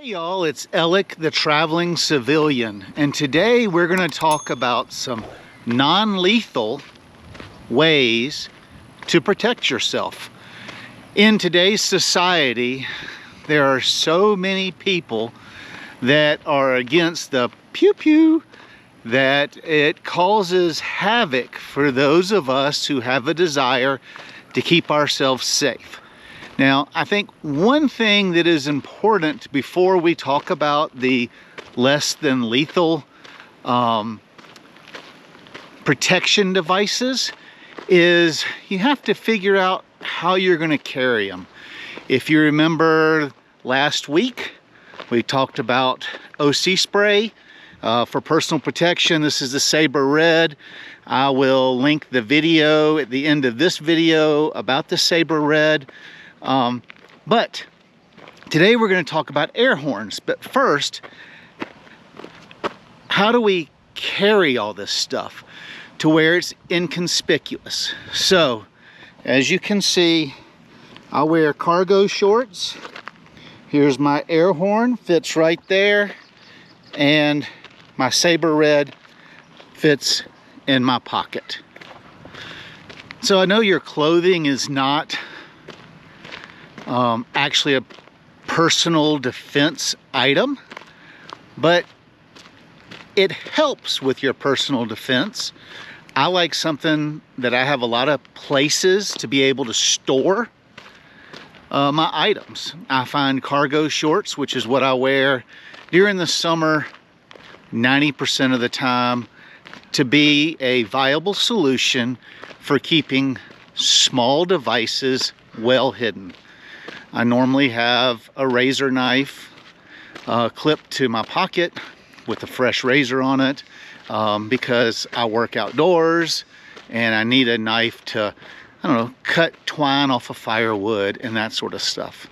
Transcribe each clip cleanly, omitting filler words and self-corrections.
Hey y'all, it's Alec the Traveling Civilian, and today we're going to talk about some non-lethal ways to protect yourself. In today's society, there are so many people that are against the pew-pew that it causes havoc for those of us who have a desire to keep ourselves safe. Now, I think one thing that is important before we talk about the less than lethal protection devices is you have to figure out how you're going to carry them. If you remember last week, we talked about OC spray for personal protection. This is the Saber Red. I will link the video at the end of this video about the Saber Red. But today we're going to talk about air horns. But first, how do we carry all this stuff to where it's inconspicuous? So, as you can see, I wear cargo shorts. Here's my air horn, fits right there. And my Saber Red fits in my pocket. So I know your clothing is not actually a personal defense item, but it helps with your personal defense. I like something that I have a lot of places to be able to store my items. I find cargo shorts, which is what I wear during the summer 90% of the time, to be a viable solution for keeping small devices well hidden. I normally have a razor knife clipped to my pocket with a fresh razor on it because I work outdoors and I need a knife to, I don't know, cut twine off of firewood and that sort of stuff.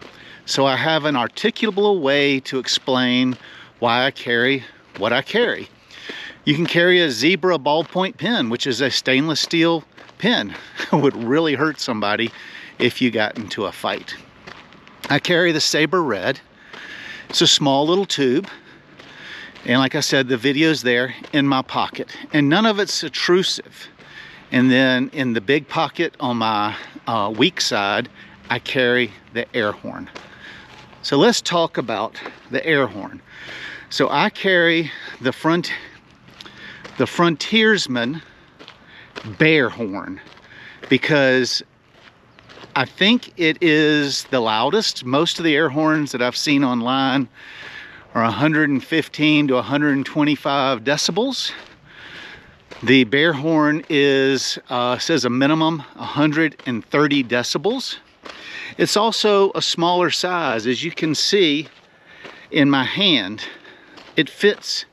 So I have an articulable way to explain why I carry what I carry. You can carry a zebra ballpoint pen, which is a stainless steel pen. It would really hurt somebody if you got into a fight. I carry the Saber Red. It's a small little tube. And like I said, the video's there in my pocket. And none of it's intrusive. And then in the big pocket on my weak side, I carry the air horn. So let's talk about the air horn. So I carry the Frontiersman bear horn because I think it is the loudest. Most of the air horns that I've seen online are 115 to 125 decibels. The bear horn is says a minimum 130 decibels. It's also a smaller size. As you can see in my hand, it fits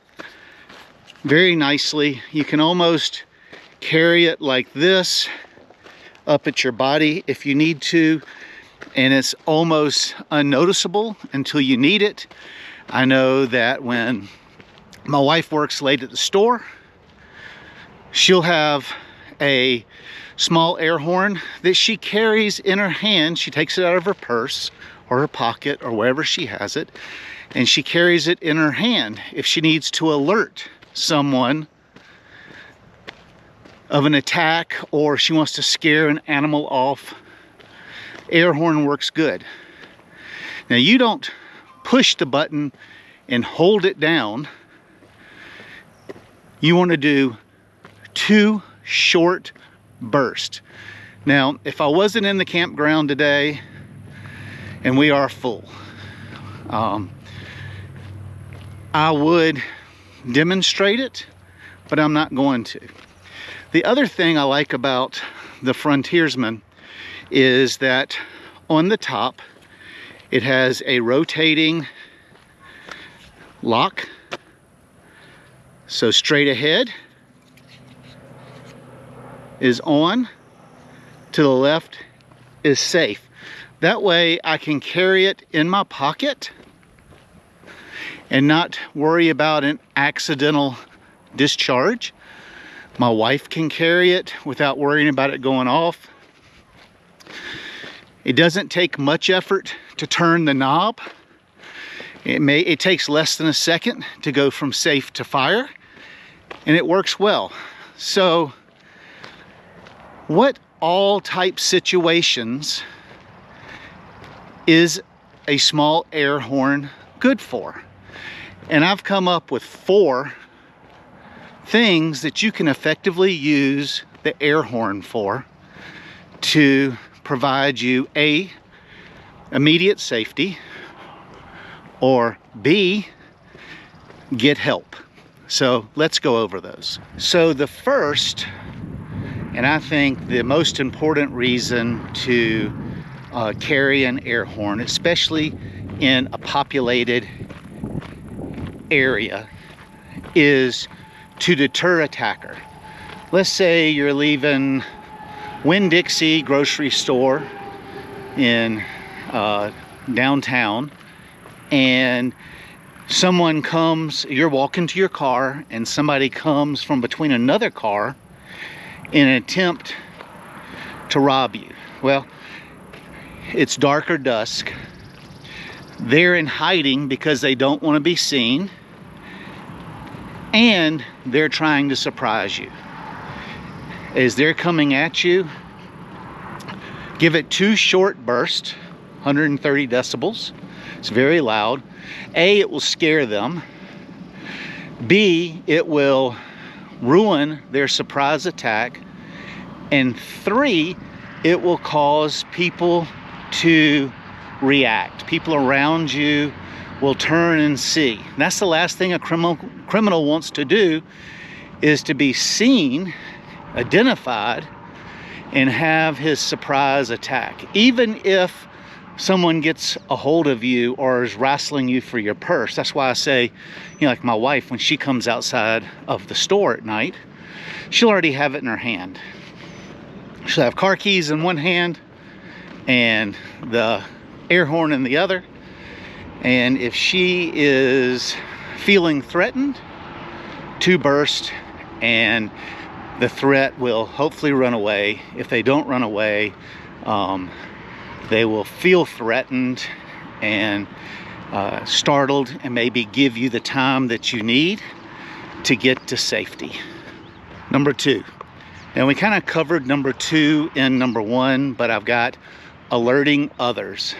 very nicely. You can almost carry it like this up at your body if you need to, and it's almost unnoticeable until you need it. I know that when my wife works late at the store, she'll have a small air horn that she carries in her hand. She takes it out of her purse or her pocket or wherever she has it, and she carries it in her hand if she needs to alert someone of an attack or she wants to scare an animal off. Air horn works good. Now you don't push the button and hold it down. You want to do 2 short bursts. Now, if I wasn't in the campground today and we are full, I would demonstrate it, but I'm not going to. The other thing I like about the Frontiersman is that on the top it has a rotating lock. So straight ahead is on, to the left is safe. That way I can carry it in my pocket and not worry about an accidental discharge. My wife can carry it without worrying about it going off. It doesn't take much effort to turn the knob. It takes less than a second to go from safe to fire, and it works well. So what all type situations is a small air horn good for? And I've come up with 4 things that you can effectively use the air horn for to provide you A, immediate safety, or B, get help. So let's go over those. So the first, and I think the most important reason to carry an air horn, especially in a populated area, is to deter attacker. Let's say you're leaving Winn-Dixie grocery store in downtown, and someone comes, you're walking to your car, and somebody comes from between another car in an attempt to rob you. Well, it's dark or dusk. They're in hiding because they don't want to be seen, and they're trying to surprise you. As they're coming at you, give it 2 short bursts, 130 decibels. It's very loud. A, it will scare them. B, it will ruin their surprise attack. And 3, it will cause people to react. People around you will turn and see. That's the last thing a criminal wants to do, is to be seen, identified, and have his surprise attack. Even if someone gets a hold of you or is wrestling you for your purse. That's why I say, like my wife, when she comes outside of the store at night, she'll already have it in her hand. She'll have car keys in one hand and the air horn in the other. And if she is feeling threatened, 2 bursts, and the threat will hopefully run away. If they don't run away, they will feel threatened and startled, and maybe give you the time that you need to get to safety. Number 2. Now, we kind of covered number 2 in number 1, but I've got alerting others.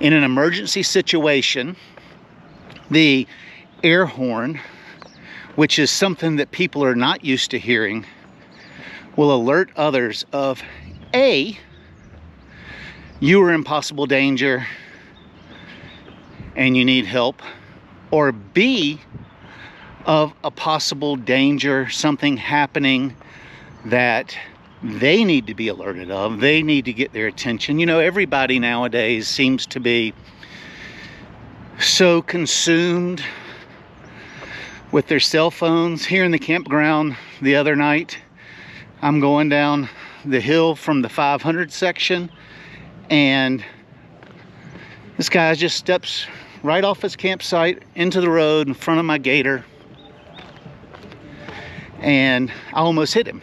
In an emergency situation, the air horn, which is something that people are not used to hearing, will alert others of A, you are in possible danger and you need help, or B, of a possible danger, something happening that they need to be alerted of. They need to get their attention. Everybody nowadays seems to be so consumed with their cell phones. Here in the campground the other night, I'm going down the hill from the 500 section, and this guy just steps right off his campsite into the road in front of my gator, and I almost hit him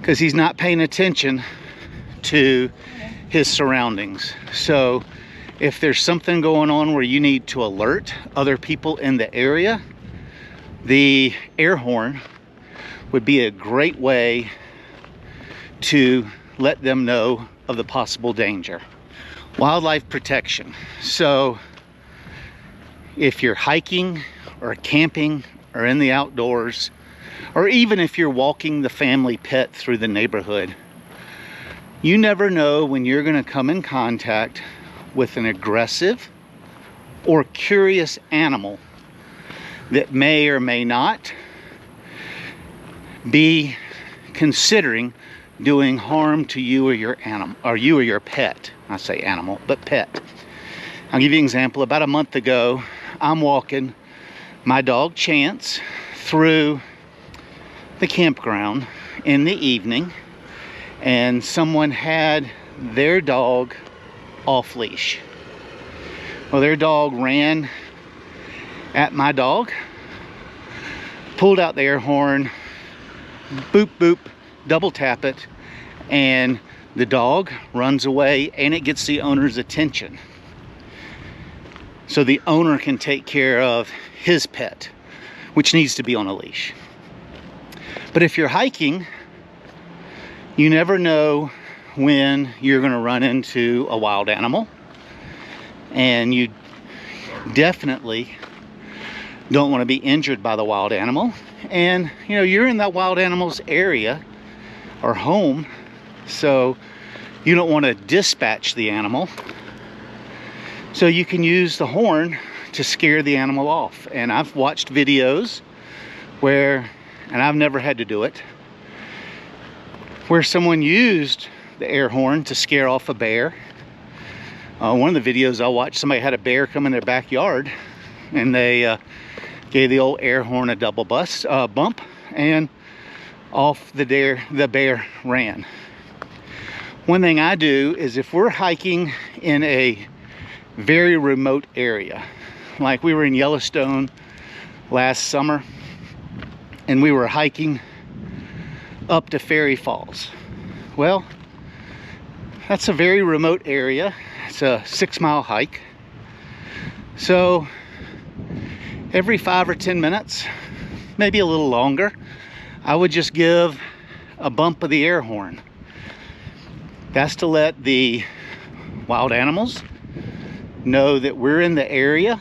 because he's not paying attention to his surroundings. So if there's something going on where you need to alert other people in the area, the air horn would be a great way to let them know of the possible danger. Wildlife protection. So if you're hiking or camping or in the outdoors, or even if you're walking the family pet through the neighborhood, you never know when you're going to come in contact with an aggressive or curious animal that may or may not be considering doing harm to you or your animal, or you or your pet. I say animal, but pet. I'll give you an example. About a month ago, I'm walking my dog Chance through the campground in the evening, and someone had their dog off leash. Well, their dog ran at my dog, pulled out the air horn, boop boop, double tap it, and the dog runs away, and it gets the owner's attention. so the owner can take care of his pet, which needs to be on a leash. But if you're hiking, you never know when you're going to run into a wild animal, and you definitely don't want to be injured by the wild animal. And you know, you're in that wild animal's area or home, so you don't want to dispatch the animal, so you can use the horn to scare the animal off. And I've watched videos where, and I've never had to do it, where someone used the air horn to scare off a bear. One of the videos I watched, somebody had a bear come in their backyard, and they gave the old air horn a double bump, and off the bear ran. One thing I do is, if we're hiking in a very remote area, like we were in Yellowstone last summer, and we were hiking up to Fairy Falls. Well, that's a very remote area. It's a 6-mile hike. So every 5 or 10 minutes, maybe a little longer, I would just give a bump of the air horn. That's to let the wild animals know that we're in the area.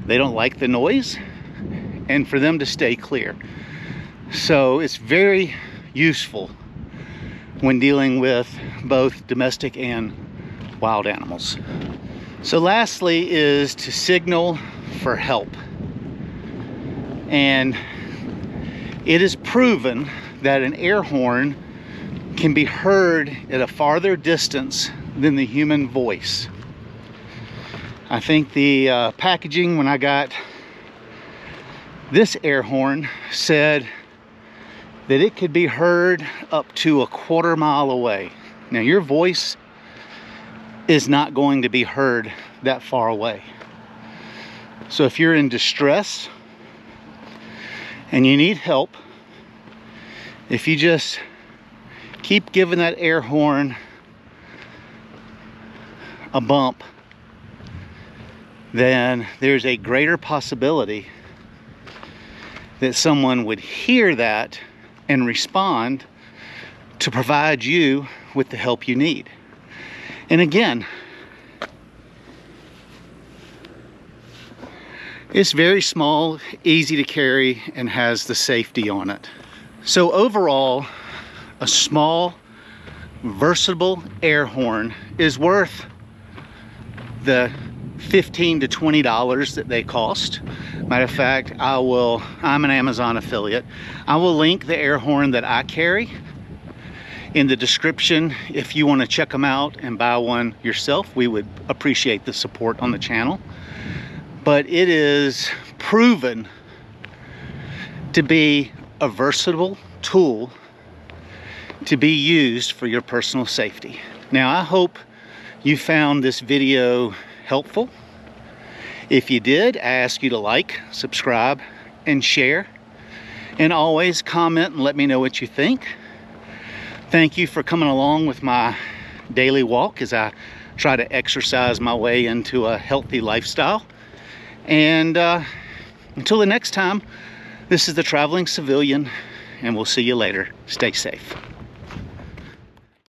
They don't like the noise, and for them to stay clear. So it's very useful when dealing with both domestic and wild animals. So lastly is to signal for help. And it is proven that an air horn can be heard at a farther distance than the human voice. I think the packaging when I got this air horn said that it could be heard up to a 1/4 mile away. Now, your voice is not going to be heard that far away. So if you're in distress and you need help, if you just keep giving that air horn a bump, then there's a greater possibility that someone would hear that and respond to provide you with the help you need. And again, it's very small, easy to carry, and has the safety on it. So overall, a small, versatile air horn is worth the $15 to $20 that they cost. Matter of fact, I'm an Amazon affiliate. I will link the air horn that I carry in the description if you want to check them out and buy one yourself. We would appreciate the support on the channel. But it is proven to be a versatile tool to be used for your personal safety. Now, I hope you found this video helpful. If you did, I ask you to like, subscribe, and share. And always comment and let me know what you think. Thank you for coming along with my daily walk as I try to exercise my way into a healthy lifestyle. And until the next time, this is the Traveling Civilian, and we'll see you later. Stay safe.